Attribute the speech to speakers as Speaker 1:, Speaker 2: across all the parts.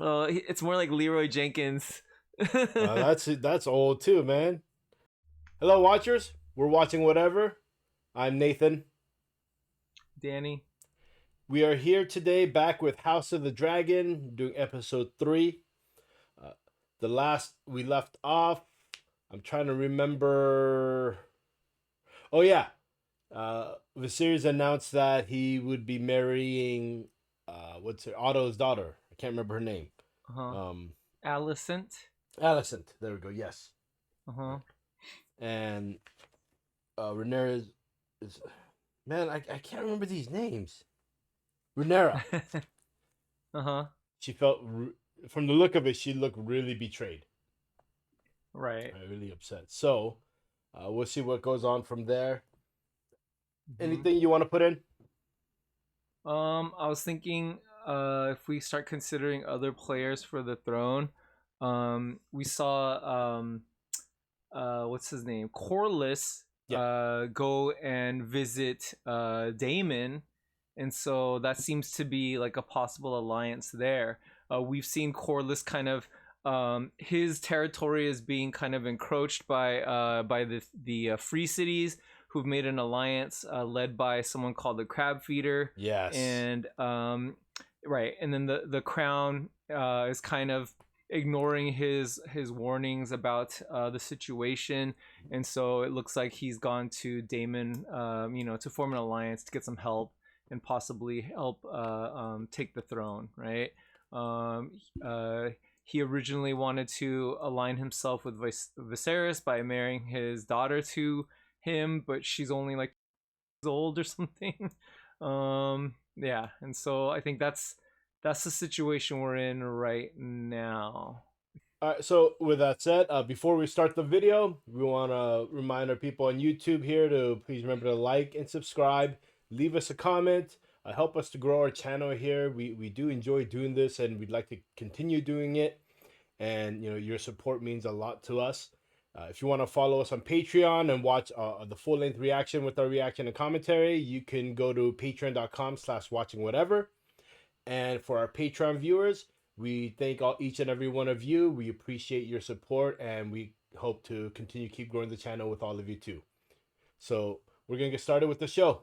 Speaker 1: It's more like Leroy Jenkins.
Speaker 2: That's old too, man. Hello, watchers. We're watching whatever. I'm Nathan.
Speaker 1: Danny.
Speaker 2: We are here today back with House of the Dragon, doing episode 3. The last we left off, I'm trying to remember. Oh yeah, Viserys announced that he would be marrying, Otto's daughter. I can't remember her name.
Speaker 1: Alicent.
Speaker 2: Alicent. There we go. Yes. And Rhaenyra is, man, I can't remember these names. Rhaenyra. She felt, from the look of it, she looked really betrayed.
Speaker 1: Right.
Speaker 2: Really upset. So, we'll see what goes on from there. Anything you want to put in?
Speaker 1: I was thinking, if we start considering other players for the throne, we saw, what's his name? Corlys, go and visit, Daemon. And so that seems to be like a possible alliance there. We've seen Corlys kind of, his territory is being kind of encroached by the free cities who've made an alliance led by someone called the Crab Feeder.
Speaker 2: Yes.
Speaker 1: And right, and then the Crown is kind of ignoring his warnings about the situation, and so it looks like he's gone to Daemon, to form an alliance to get some help and possibly help take the throne, right? He originally wanted to align himself with Viserys by marrying his daughter to him, but she's only like years old or something. Yeah, and so I think that's the situation we're in right now.
Speaker 2: All right, so with that said, before we start the video, we want to remind our people on YouTube here to please remember to like and subscribe. Leave us a comment. Help us to grow our channel here. We do enjoy doing this, and we'd like to continue doing it. And your support means a lot to us. If you want to follow us on Patreon and watch the full-length reaction with our reaction and commentary, you can go to patreon.com/watchingwhatever. And for our Patreon viewers, we thank each and every one of you. We appreciate your support, and we hope to continue keep growing the channel with all of you too. So we're going to get started with the show.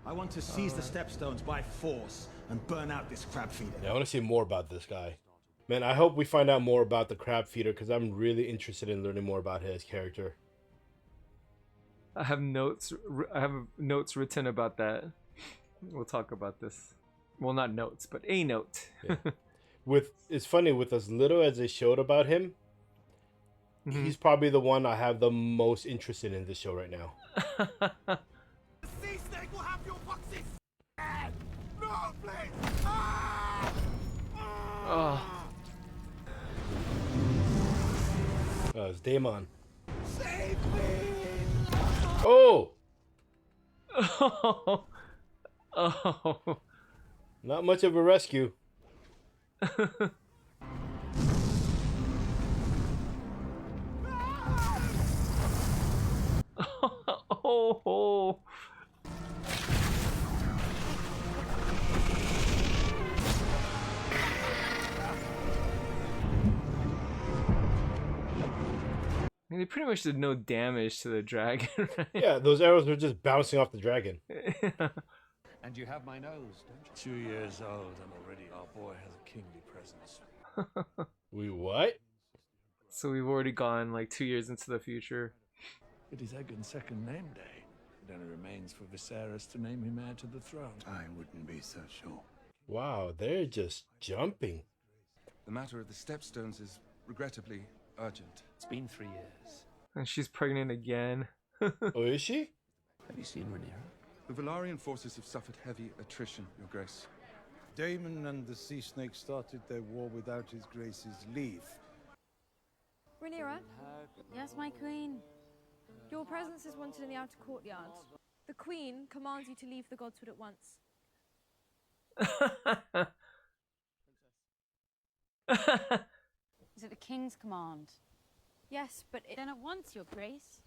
Speaker 3: I want to seize the stepstones by force and burn out this crab feeder.
Speaker 2: Yeah, I want to see more about this guy. Man, I hope we find out more about the crab feeder, because I'm really interested in learning more about his character.
Speaker 1: I have notes written about that. We'll talk about this. Well, not notes, but a note.
Speaker 2: Yeah. It's funny, with as little as they showed about him, he's probably the one I have the most interested in this show right now.
Speaker 3: The sea snake will have your boxes. No, please.
Speaker 2: It's Daemon.
Speaker 3: Save me!
Speaker 2: Oh!
Speaker 1: Oh.
Speaker 2: Not much of a rescue.
Speaker 1: Oh. I mean, they pretty much did no damage to the dragon, right?
Speaker 2: Yeah, those arrows were just bouncing off the dragon.
Speaker 4: And you have my nose, don't you?
Speaker 5: 2 years old, and already our boy has a kingly presence.
Speaker 2: We what?
Speaker 1: So we've already gone like 2 years into the future.
Speaker 5: It is Aegon's second name day. It only remains for Viserys to name him heir to the throne.
Speaker 4: I wouldn't be so sure.
Speaker 2: Wow, they're just jumping.
Speaker 6: The matter of the stepstones is regrettably urgent.
Speaker 4: It's been 3 years.
Speaker 1: And she's pregnant again.
Speaker 2: Oh, is she?
Speaker 4: Have you seen Rhaenyra?
Speaker 6: The Velaryon forces have suffered heavy attrition, Your Grace.
Speaker 7: Daemon and the Sea Snake started their war without His Grace's leave.
Speaker 8: Rhaenyra? Yes, my queen. Your presence is wanted in the outer courtyard. The queen commands you to leave the Godswood at once.
Speaker 9: Is it the king's command?
Speaker 8: Yes, but
Speaker 9: Then at once, your grace.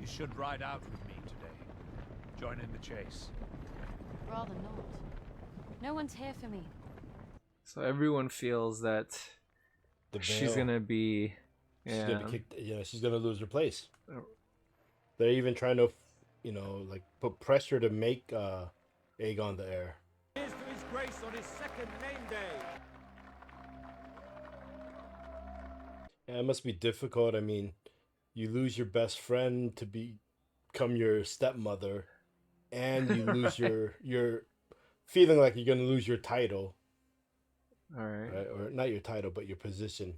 Speaker 4: You should ride out with me today. Join in the chase.
Speaker 9: Rather not. No one's here for me.
Speaker 1: So everyone feels that
Speaker 2: The
Speaker 1: she's
Speaker 2: veil.
Speaker 1: gonna be,
Speaker 2: She's
Speaker 1: yeah,
Speaker 2: gonna be kicked. Yeah, she's gonna lose her place.
Speaker 1: Oh.
Speaker 2: They're even trying to, like put pressure to make Aegon the heir.
Speaker 3: Here's to his grace on his second name day.
Speaker 2: Yeah, it must be difficult. I mean, you lose your best friend to become your stepmother, and you lose your feeling like you're gonna lose your title,
Speaker 1: all right.
Speaker 2: right? Or not your title, but your position.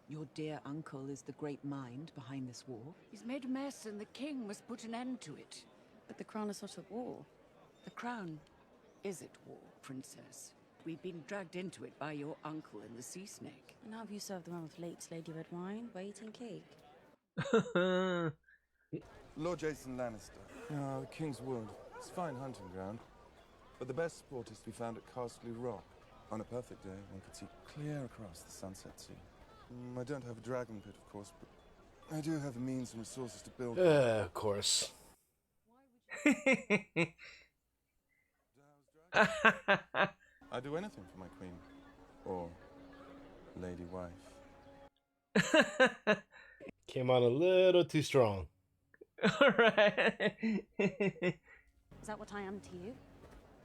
Speaker 10: Your dear uncle is the great mind behind this war.
Speaker 9: He's made a mess and the king must put an end to it.
Speaker 8: But the crown is not at war.
Speaker 9: The crown is at war, princess. We've been dragged into it by your uncle and the sea snake.
Speaker 8: And how have you served the man with late Lady Red Wine? Why eating cake?
Speaker 6: Lord Jason Lannister. Ah, the King's Wood. It's a fine hunting ground. But the best sport is to be found at Castle Rock. On a perfect day, one could see clear across the sunset sea. I don't have a dragon pit, of course, but I do have the means and resources to build one.
Speaker 2: Of course.
Speaker 6: I'd do anything for my queen. Or lady wife.
Speaker 2: Came on a little too strong.
Speaker 1: All right.
Speaker 9: Is that what I am to you?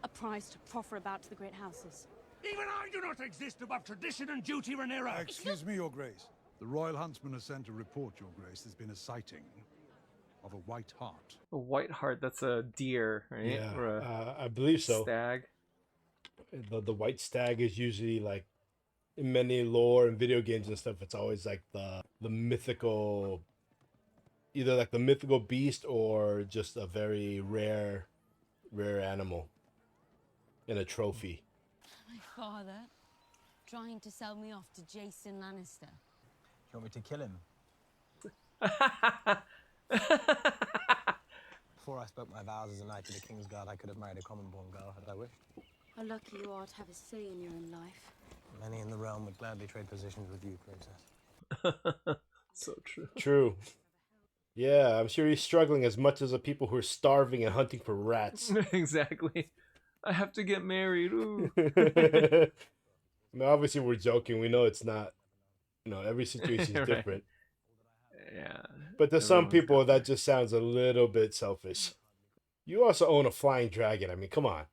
Speaker 9: A prize to proffer about to the great houses?
Speaker 3: Even I do not exist above tradition and duty, Rhaenyra.
Speaker 5: Excuse me, Your Grace. The Royal Huntsman has sent a report, Your Grace. There's been a sighting of a white hart.
Speaker 1: A white hart, that's a deer, right?
Speaker 2: Yeah,
Speaker 1: Or a
Speaker 2: I believe so.
Speaker 1: stag.
Speaker 2: The white stag is usually like in many lore and video games and stuff. It's always like the mythical, either like the mythical beast or just a very rare animal in a trophy.
Speaker 11: My father trying to sell me off to Jason Lannister.
Speaker 12: You want me to kill him? Before I spoke my vows as a knight of the King's Guard, I could have married a common-born girl had I wished.
Speaker 8: How lucky you are to have a say in your own life.
Speaker 12: Many in the realm would gladly trade positions with you, Princess.
Speaker 1: So true.
Speaker 2: True. Yeah, I'm sure he's struggling as much as the people who are starving and hunting for rats.
Speaker 1: Exactly. I have to get married. Ooh.
Speaker 2: I mean, obviously we're joking. We know it's not. Every situation is
Speaker 1: Right.
Speaker 2: different.
Speaker 1: Yeah.
Speaker 2: But to some
Speaker 1: Everyone's
Speaker 2: people,
Speaker 1: got
Speaker 2: that just sounds a little bit selfish. You also own a flying dragon. I mean, come on.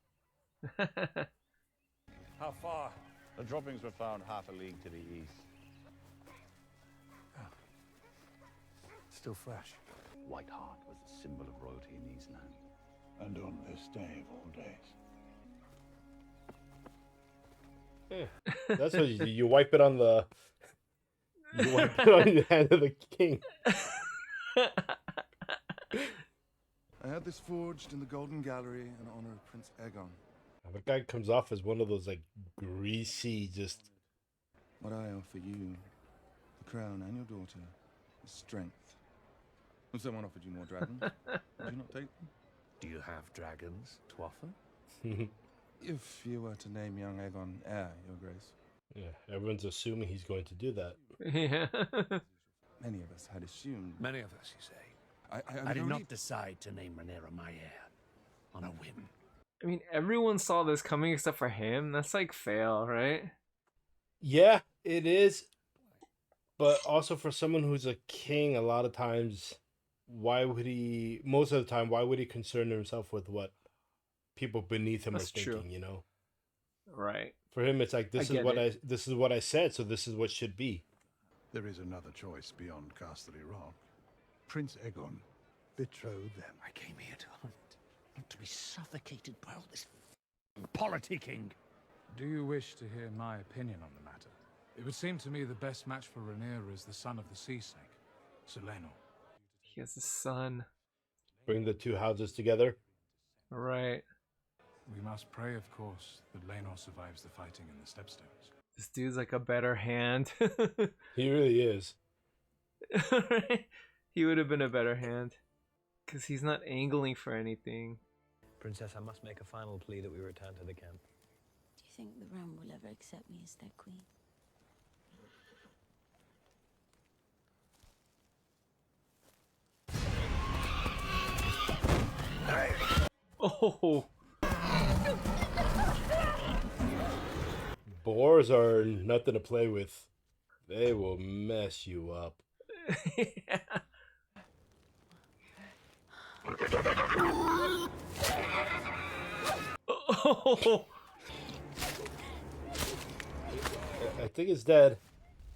Speaker 13: How far? The droppings were found half a league to the east.
Speaker 5: Still fresh.
Speaker 4: White Hart was the symbol of royalty in these lands.
Speaker 5: And on this day of all days.
Speaker 2: Yeah. That's what you do. You wipe it on the. You wipe it on the hand of the king.
Speaker 6: I had this forged in the Golden Gallery in honor of Prince Aegon.
Speaker 2: The guy comes off as one of those like greasy, just.
Speaker 6: What I offer you, the crown and your daughter, is strength. If someone offered you more dragons, would you not take them?
Speaker 4: Do you have dragons to offer?
Speaker 6: If you were to name young Aegon heir, Your Grace.
Speaker 2: Yeah, everyone's assuming he's going to do that.
Speaker 1: Yeah.
Speaker 6: Many of us had assumed.
Speaker 4: Many of us, you say.
Speaker 6: I
Speaker 4: did
Speaker 6: only-
Speaker 4: not decide to name Rhaenyra my heir on a whim.
Speaker 1: I mean, everyone saw this coming except for him. That's like fail, right?
Speaker 2: Yeah, it is. But also for someone who's a king, a lot of times, most of the time, why would he concern himself with what people beneath him
Speaker 1: That's
Speaker 2: are
Speaker 1: true.
Speaker 2: thinking,
Speaker 1: Right.
Speaker 2: For him, it's like, this
Speaker 1: I
Speaker 2: is
Speaker 1: get
Speaker 2: what
Speaker 1: it.
Speaker 2: this is what I said, so this is what should be.
Speaker 5: There is another choice beyond Castle Rock. Prince Aegon betrothed them.
Speaker 4: I came here to hunt, not to be suffocated by all this politicking.
Speaker 14: Do you wish to hear my opinion on the matter? It would seem to me the best match for Rhaenyra is the son of the sea snake, Seleno.
Speaker 1: He has a son.
Speaker 2: Bring the two houses together.
Speaker 1: Right.
Speaker 14: We must pray, of course, that Laenor survives the fighting in the Stepstones.
Speaker 1: This dude's like a better hand.
Speaker 2: He really is.
Speaker 1: He would have been a better hand. Because he's not angling for anything.
Speaker 12: Princess, I must make a final plea that we return to the camp.
Speaker 8: Do you think the realm will ever accept me as their queen?
Speaker 1: Oh.
Speaker 2: Boars are nothing to play with. They will mess you up.
Speaker 1: Yeah. Oh.
Speaker 2: I think it's dead.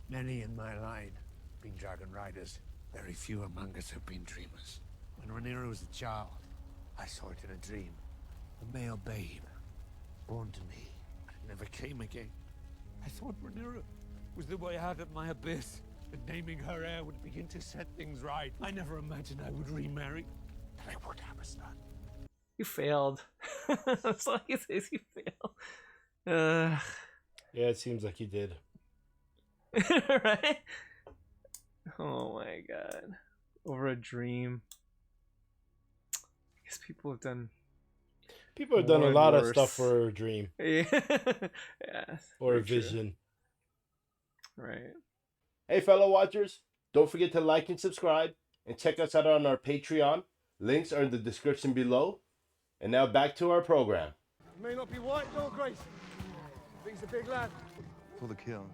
Speaker 4: Many in my line have been dragon riders. Very few among us have been dreamers. When Rhaenyra was a child, I saw it in a dream. A male babe, born to me, but it never came again. I thought Rhaenyra was the way out of my abyss, and naming her heir would begin to set things right. I never imagined I would remarry, and I would have a son.
Speaker 1: You failed. That's all he says. You failed.
Speaker 2: Yeah, it seems like you did.
Speaker 1: Right? Oh my god. Over a dream. I guess people have done.
Speaker 2: People have done a lot of stuff for a dream.
Speaker 1: Yeah. Yeah.
Speaker 2: Or a vision.
Speaker 1: Right.
Speaker 2: Hey, fellow watchers, don't forget to like and subscribe, and check us out on our Patreon. Links are in the description below. And now back to our program.
Speaker 3: May not be white, no Grace. But he's a big lad.
Speaker 6: For the kill.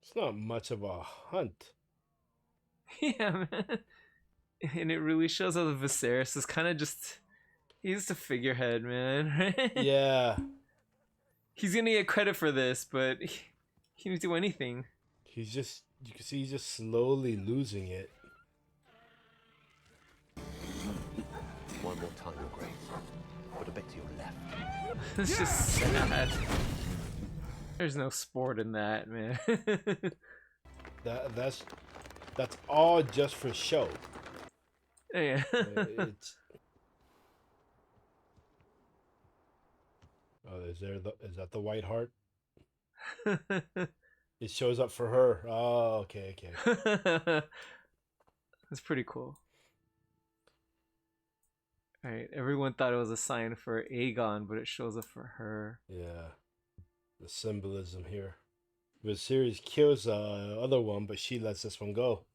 Speaker 2: It's not much of a hunt.
Speaker 1: Yeah, man. And it really shows how the Viserys is kind of just... He's a figurehead, man, right?
Speaker 2: Yeah.
Speaker 1: He's gonna get credit for this, but he didn't do anything.
Speaker 2: He's just... You can see he's just slowly losing it.
Speaker 4: One more time, Your Grace. Put a bit to your left.
Speaker 1: It's just sad. There's no sport in that, man.
Speaker 2: That's all just for show.
Speaker 1: Yeah.
Speaker 2: It's... Oh, is that the white heart? It shows up for her. Oh, okay.
Speaker 1: That's pretty cool. Alright, everyone thought it was a sign for Aegon, but it shows up for her.
Speaker 2: Yeah. The symbolism here. Viserys kills the other one, but she lets this one go.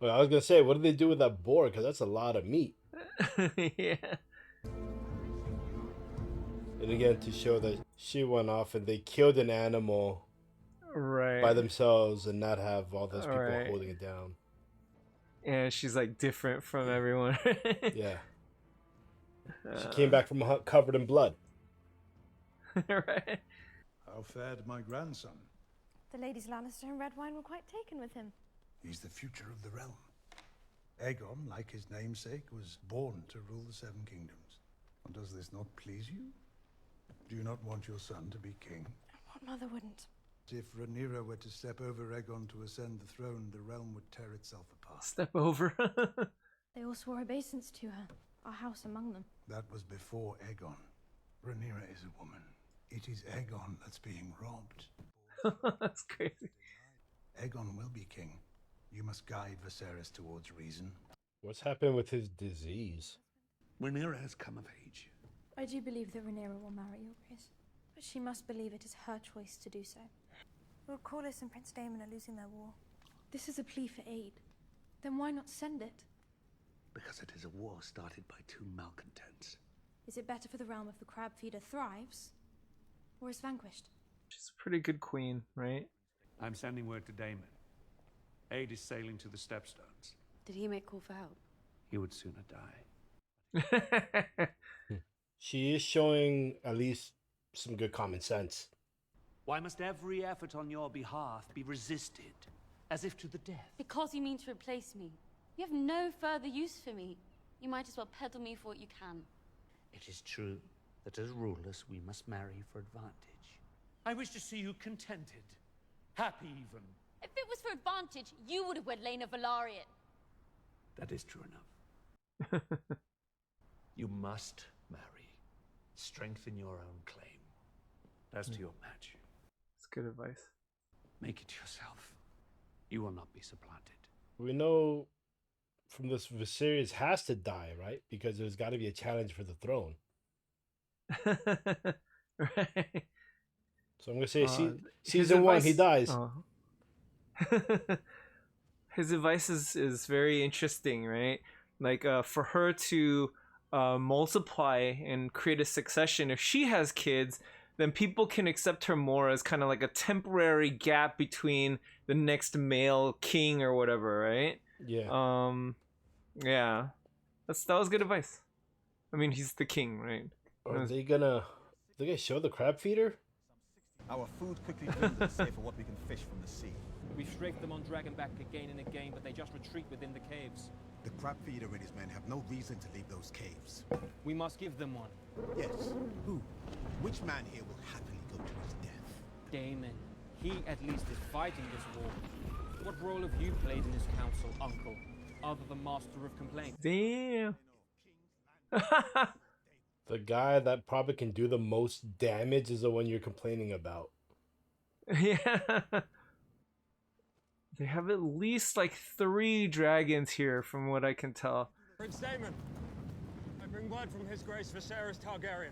Speaker 2: Well, I was going to say, what do they do with that boar? Because that's a lot of meat.
Speaker 1: Yeah.
Speaker 2: And again, to show that she went off and they killed an animal by themselves and not have all those people holding it down.
Speaker 1: And she's like different from everyone.
Speaker 2: Yeah. She came back from a hunt covered in blood.
Speaker 1: Right.
Speaker 5: How fared my grandson?
Speaker 8: The ladies Lannister and Redwine were quite taken with him.
Speaker 5: He's the future of the realm. Aegon, like his namesake, was born to rule the Seven Kingdoms. And does this not please you? Do you not want your son to be king?
Speaker 8: What mother wouldn't?
Speaker 5: If Rhaenyra were to step over Aegon to ascend the throne, the realm would tear itself apart.
Speaker 1: Step over?
Speaker 8: They all swore obeisance to her, our house among them.
Speaker 5: That was before Aegon. Rhaenyra is a woman. It is Aegon that's being robbed.
Speaker 1: That's crazy.
Speaker 5: Aegon will be king. You must guide Viserys towards reason.
Speaker 2: What's happened with his disease?
Speaker 4: Rhaenyra has come of age.
Speaker 8: I do believe that Rhaenyra will marry Your Grace, but she must believe it is her choice to do so. Lord Corlys and Prince Daemon are losing their war. This is a plea for aid. Then why not send it?
Speaker 4: Because it is a war started by two malcontents.
Speaker 8: Is it better for the realm if the crab feeder thrives, or is vanquished?
Speaker 1: She's a pretty good queen, right?
Speaker 15: I'm sending word to Daemon. Aid is sailing to the Stepstones.
Speaker 11: Did he make call for help?
Speaker 15: He would sooner die.
Speaker 2: She is showing at least some good common sense.
Speaker 15: Why must every effort on your behalf be resisted, as if to the death?
Speaker 11: Because you mean to replace me. You have no further use for me. You might as well peddle me for what you can.
Speaker 15: It is true that as rulers we must marry for advantage. I wish to see you contented, happy even.
Speaker 11: If it was for advantage, you would have wed Lena Velaryon.
Speaker 15: That is true enough. You must marry. Strengthen your own claim. As to your match.
Speaker 1: It's good advice.
Speaker 15: Make it yourself. You will not be supplanted.
Speaker 2: We know from this Viserys has to die, right? Because there's got to be a challenge for the throne.
Speaker 1: Right.
Speaker 2: So I'm going to say season one, he dies.
Speaker 1: His advice is very interesting, right? Like for her to multiply and create a succession. If she has kids, then people can accept her more as kind of like a temporary gap between the next male king or whatever, right?
Speaker 2: Yeah.
Speaker 1: Yeah. That was good advice. I mean, he's the king, right?
Speaker 2: Are they gonna show the crab feeder?
Speaker 3: Our food quickly dwindles save for what we can fish from the sea.
Speaker 16: We've strafed them on Dragonback again and again, but they just retreat within the caves.
Speaker 5: The crab feeder and his men have no reason to leave those caves.
Speaker 16: We must give them one.
Speaker 5: Yes. Who? Which man here will happily go to his death?
Speaker 16: Damon. He at least is fighting this war. What role have you played in this council, Uncle? Other than master of complaints?
Speaker 1: Damn.
Speaker 2: The guy that probably can do the most damage is the one you're complaining about.
Speaker 1: Yeah. They have at least like 3 dragons here from what I can tell.
Speaker 17: Prince Damon, I bring word from His Grace Viserys Targaryen.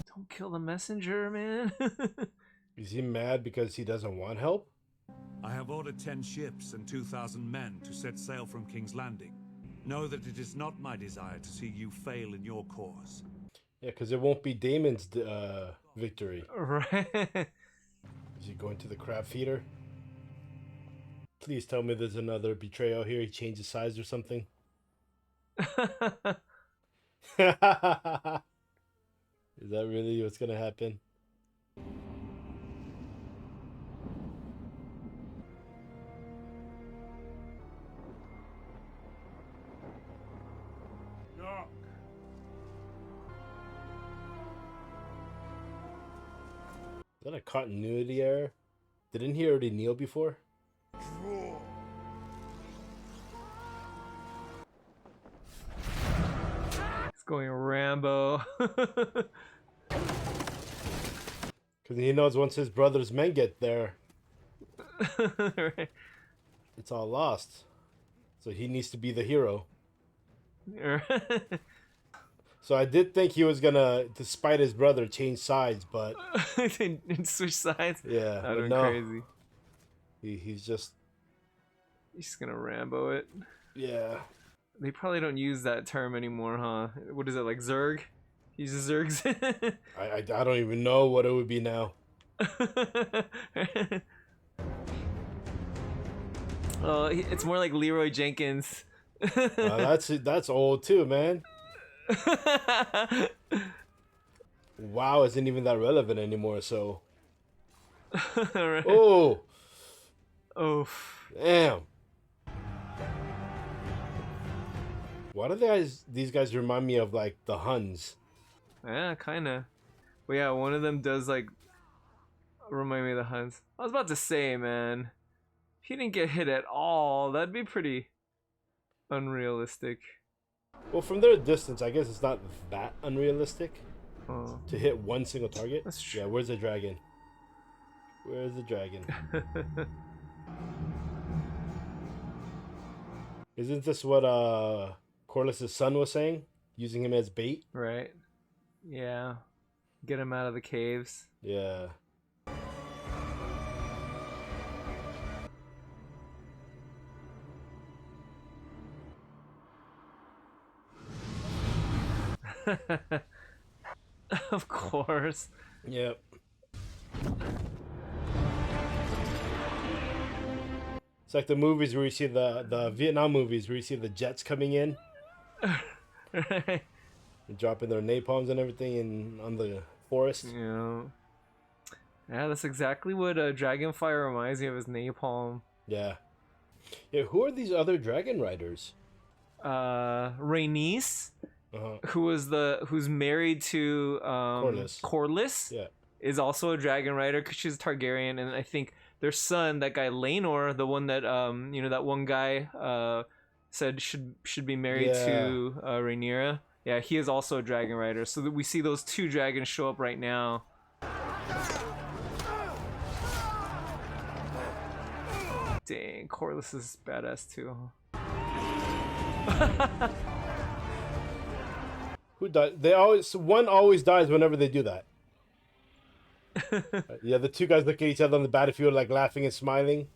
Speaker 1: Don't kill the messenger, man.
Speaker 2: Is he mad because he doesn't want help?
Speaker 18: I have ordered 10 ships and 2,000 men to set sail from King's Landing. Know that it is not my desire to see you fail in your cause.
Speaker 2: Yeah, because it won't be Damon's victory.
Speaker 1: Right.
Speaker 2: Is he going to the crab feeder? Please tell me there's another betrayal here. He changed his size or something. Is that really what's going to happen? Is that a continuity error? Didn't he already kneel before?
Speaker 1: He's going Rambo.
Speaker 2: Because he knows once his brother's men get there,
Speaker 1: Right.
Speaker 2: it's all lost. So he needs to be the hero. So I did think he was gonna, despite his brother, change sides, but
Speaker 1: And switch sides.
Speaker 2: yeah,
Speaker 1: That'd
Speaker 2: but
Speaker 1: be
Speaker 2: no.
Speaker 1: crazy.
Speaker 2: He's just
Speaker 1: gonna Rambo it.
Speaker 2: Yeah.
Speaker 1: They probably don't use that term anymore, huh? What is it, like Zerg? He uses Zergs.
Speaker 2: I don't even know what it would be now.
Speaker 1: Oh, it's more like Leroy Jenkins.
Speaker 2: That's old too, man. WoW isn't even that relevant anymore, so.
Speaker 1: Right.
Speaker 2: Oh.
Speaker 1: Oh.
Speaker 2: Damn. Why do these guys remind me of like the Huns?
Speaker 1: Yeah, kinda. But yeah, one of them does like remind me of the Huns. I was about to say, man, if he didn't get hit at all, that'd be pretty unrealistic.
Speaker 2: Well, from their distance, I guess it's not that unrealistic
Speaker 1: Oh.
Speaker 2: to hit one single target.
Speaker 1: That's true.
Speaker 2: Yeah, where's the dragon? Where's the dragon? Isn't this what Corlys' son was saying? Using him as bait?
Speaker 1: Right. Yeah. Get him out of the caves.
Speaker 2: Yeah.
Speaker 1: Of course.
Speaker 2: Yep. It's like the movies where you see the Vietnam movies where you see the jets coming in.
Speaker 1: Right.
Speaker 2: And dropping their napalms and everything on the forest.
Speaker 1: Yeah. Yeah, that's exactly what Dragonfire reminds me of, is napalm.
Speaker 2: Yeah. Yeah, who are these other dragon riders?
Speaker 1: Rhaenys, who's married to Corlys.
Speaker 2: Yeah.
Speaker 1: Is also a dragon rider because she's a Targaryen, and I think their son, that guy Laenor, the one that that one guy said should be married to Rhaenyra. Yeah, he is also a dragon rider. So that we see those 2 dragons show up right now. Dang, Corlys is badass too.
Speaker 2: Who died? One always dies whenever they do that. Yeah, the two guys look at each other on the battlefield, like laughing and smiling.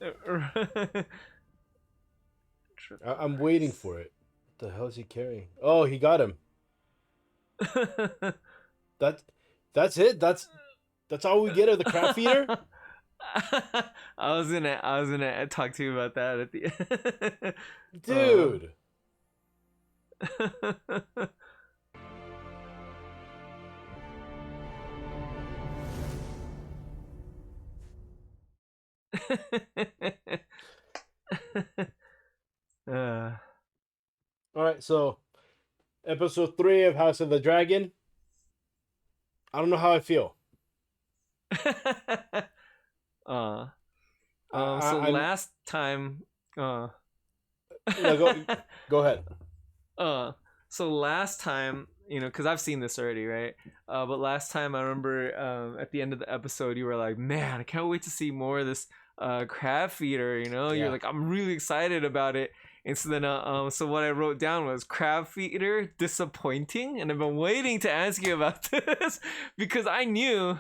Speaker 2: I'm waiting for it. What the hell is he carrying? Oh, he got him. That's it. That's all we get of the crab feeder.
Speaker 1: I was gonna talk to you about that at the end.
Speaker 2: Dude. All right, so episode 3 of House of the Dragon. I don't know how I feel.
Speaker 1: Last time,
Speaker 2: no, go ahead.
Speaker 1: So last time, because I've seen this already, right? But last time I remember at the end of the episode, you were like, "Man, I can't wait to see more of this crab feeder." You're like, "I'm really excited about it." And so then, so what I wrote down was crab feeder disappointing, and I've been waiting to ask you about this because I knew.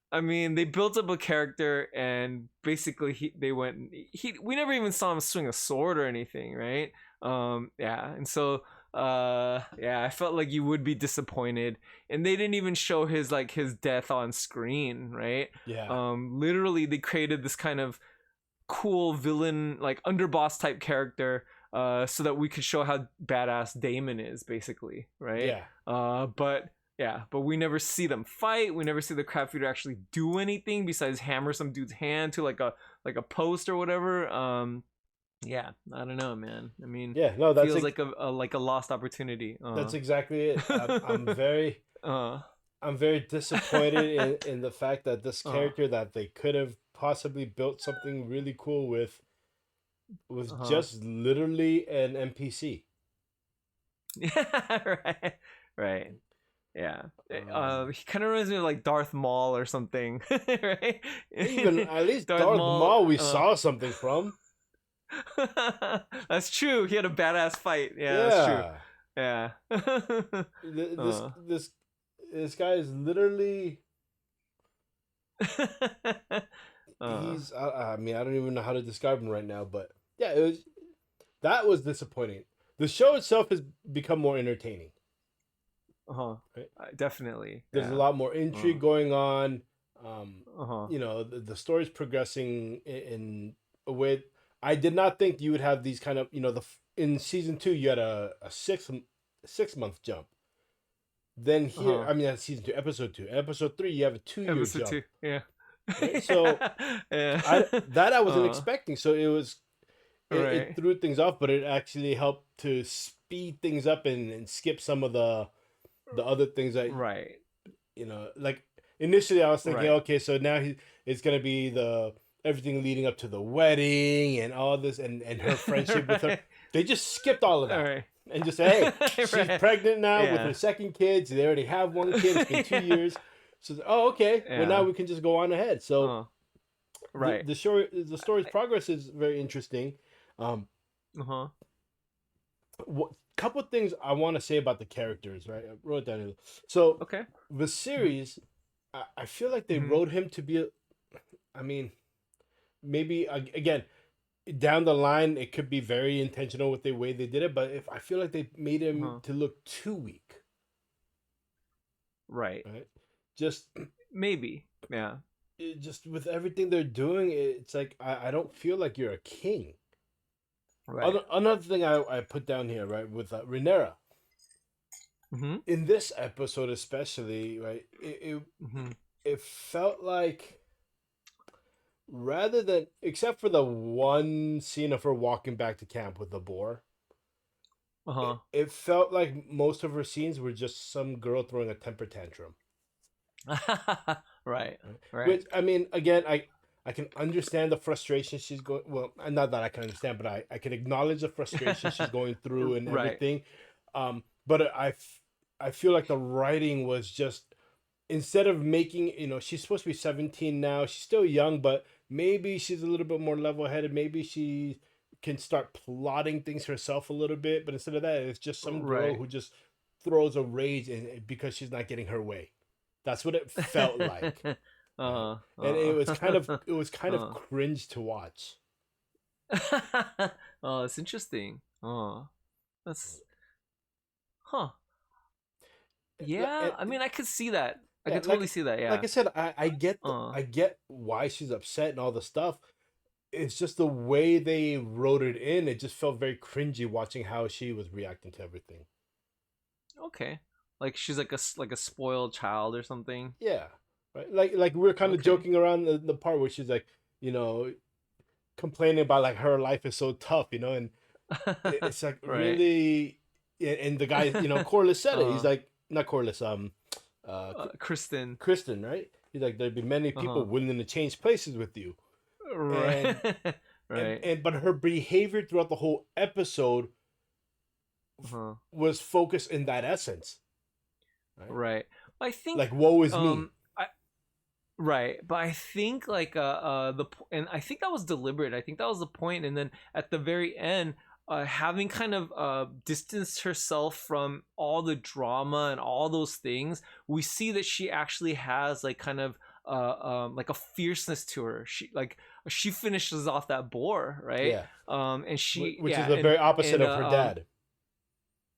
Speaker 1: I mean, they built up a character, and basically we never even saw him swing a sword or anything, right? And so I felt like you would be disappointed, and they didn't even show his death on screen, right? Literally they created this kind of cool villain, like underboss type character, so that we could show how badass Daemon is, basically, right? But we never see them fight. We never see the crab feeder actually do anything besides hammer some dude's hand to like a post or whatever. I don't know, man. I mean, that feels like a lost opportunity.
Speaker 2: That's exactly it. I'm very disappointed in the fact that this character that they could have possibly built something really cool with was just literally an NPC.
Speaker 1: Right. Yeah. He kind of reminds me of like Darth Maul or something, right?
Speaker 2: Even at least Darth Maul we saw something from.
Speaker 1: That's true. He had a badass fight. That's true.
Speaker 2: This guy is literally he's I mean, I don't even know how to describe him right now, but that was disappointing. The show itself has become more entertaining.
Speaker 1: Right? Definitely.
Speaker 2: There's a lot more intrigue going on. The story's progressing in a way I did not think you would have these kind of, in season 2 you had a 6-month jump. Then here, I mean, that's season 2, episode 2. Episode 3, you have a 2-year
Speaker 1: episode
Speaker 2: jump.
Speaker 1: 2, yeah.
Speaker 2: Right? So I wasn't expecting. So it threw things off, but it actually helped to speed things up and skip some of the other things that like initially I was thinking, okay, so now it's gonna be everything leading up to the wedding and all this and her friendship with her. They just skipped all of that and just said, hey, she's pregnant now with her second kid. So they already have one kid. It's been 2 years. So okay, well now we can just go on ahead. So the story's progress is very interesting. Couple of things I want to say about the characters, right? I wrote it down here. So, the series, I feel like they wrote him to be, maybe, again, down the line, it could be very intentional with the way they did it, but I feel like they made him to look too weak.
Speaker 1: Right?
Speaker 2: Just...
Speaker 1: Maybe, yeah.
Speaker 2: Just with everything they're doing, it's like, I don't feel like you're a king.
Speaker 1: Right.
Speaker 2: Another thing I put down here, right, with Rhaenyra. In this episode especially, right, it felt like rather than, except for the one scene of her walking back to camp with the boar, it felt like most of her scenes were just some girl throwing a temper tantrum.
Speaker 1: Right.
Speaker 2: Which, I mean, again, I can understand the frustration she's going. Well, not that I can understand, but I can acknowledge the frustration she's going through and everything. But I feel like the writing was just, instead of making, she's supposed to be 17 now. She's still young, but maybe she's a little bit more level-headed. Maybe she can start plotting things herself a little bit. But instead of that, it's just some girl who just throws a rage because she's not getting her way. That's what it felt like. And it was kind of cringe to watch.
Speaker 1: Oh, it's interesting. Oh, that's yeah. I mean, I could see that. I could totally see that. Yeah.
Speaker 2: Like I said, I get why she's upset and all the stuff. It's just the way they wrote it in. It just felt very cringy watching how she was reacting to everything.
Speaker 1: Okay, like she's like a spoiled child or something.
Speaker 2: Yeah, right. Like we're kind of joking around the part where she's like, complaining about like her life is so tough, and it's like really. And the guy, Corliss said it. He's like, not Corliss, Kristen, right? He's like, there'd be many people willing to change places with you.
Speaker 1: Right.
Speaker 2: And but her behavior throughout the whole episode was focused in that essence.
Speaker 1: Right. I think
Speaker 2: like woe is me.
Speaker 1: Right, but I think like and I think that was deliberate. I think that was the point. And then at the very end, having kind of distanced herself from all the drama and all those things, we see that she actually has like kind of like a fierceness to her. She finishes off that boar, right?
Speaker 2: Yeah.
Speaker 1: And
Speaker 2: which is the very opposite of her dad.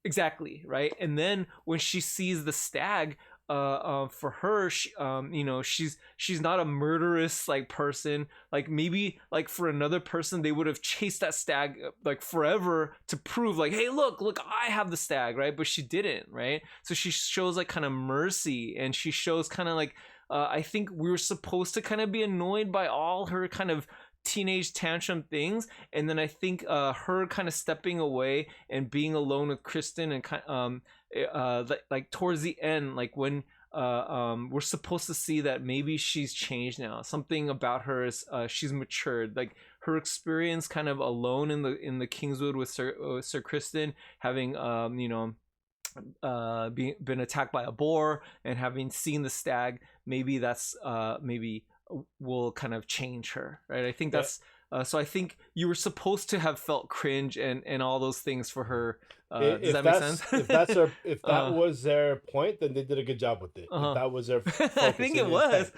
Speaker 1: Exactly, right. And then when she sees the stag, for her, she's not a murderous like person. Like maybe like for another person, they would have chased that stag like forever to prove like, hey, look, I have the stag, right? But she didn't, right? So she shows like kind of mercy, and she shows kind of like. I think we were supposed to kind of be annoyed by all her kind of teenage tantrum things, and then I think her kind of stepping away and being alone with Kristen and like towards the end, like when we're supposed to see that maybe she's changed now. Something about her is she's matured. Like her experience kind of alone in the Kingswood with Sir Kristen, having been attacked by a boar and having seen the stag, maybe that's maybe will kind of change her, right? I think that's so I think you were supposed to have felt cringe and all those things for her. Does that make sense?
Speaker 2: if that was their point, then they did a good job with it. If that was their focus,
Speaker 1: I think it was.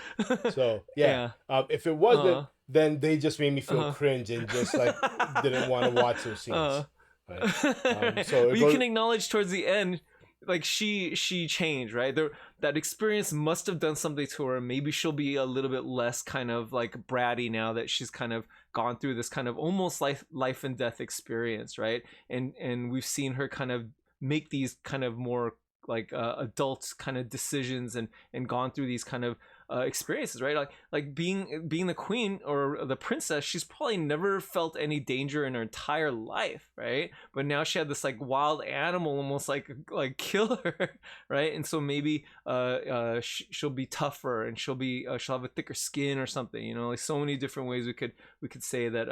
Speaker 2: So yeah. If it wasn't, then they just made me feel cringe and just like didn't want to watch those scenes. Right?
Speaker 1: So you can acknowledge towards the end, like she changed, right? That experience must have done something to her. Maybe she'll be a little bit less kind of like bratty now that she's kind of gone through this kind of almost life and death experience, right? And we've seen her kind of make these kind of more like adult kind of decisions and gone through these kind of experiences, right? Like being the queen or the princess, she's probably never felt any danger in her entire life, right? But now she had this like wild animal almost like kill her, right? And so maybe she'll be tougher and she'll have a thicker skin or something, like so many different ways we could say that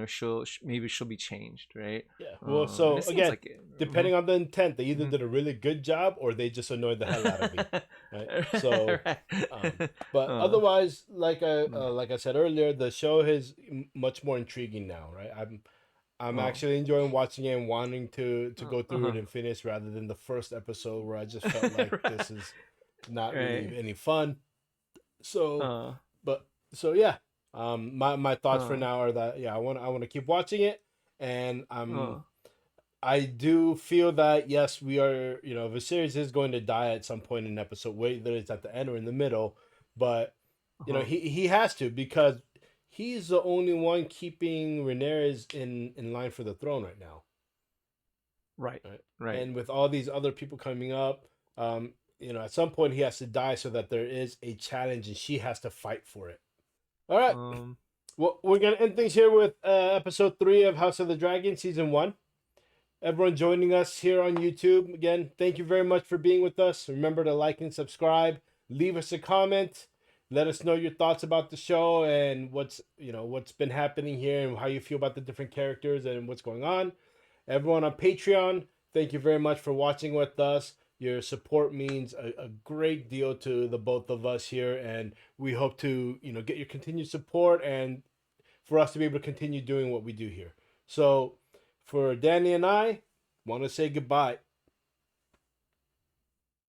Speaker 1: she'll be changed, right?
Speaker 2: Yeah. Well, so again, like depending on the intent, they either did a really good job or they just annoyed the hell out of me, right? So. But otherwise, like I said earlier, the show is much more intriguing now, right? I'm actually enjoying watching it and wanting to go through it and finish rather than the first episode where I just felt like this is not really any fun. So, yeah. My thoughts for now are that I want to keep watching it, and I do feel that yes, we are, Viserys is going to die at some point in an episode, whether it's at the end or in the middle. But he has to, because he's the only one keeping Rhaenyra in line for the throne right now.
Speaker 1: Right.
Speaker 2: And with all these other people coming up, at some point he has to die so that there is a challenge and she has to fight for it. All right. Well, we're gonna end things here with episode 3 of House of the Dragon, season 1. Everyone joining us here on YouTube, again, thank you very much for being with us. Remember to like and subscribe. Leave us a comment. Let us know your thoughts about the show and what's been happening here and how you feel about the different characters and what's going on. Everyone on Patreon, thank you very much for watching with us. Your support means a great deal to the both of us here, and we hope to get your continued support and for us to be able to continue doing what we do here. So for Danny and I, want to say goodbye.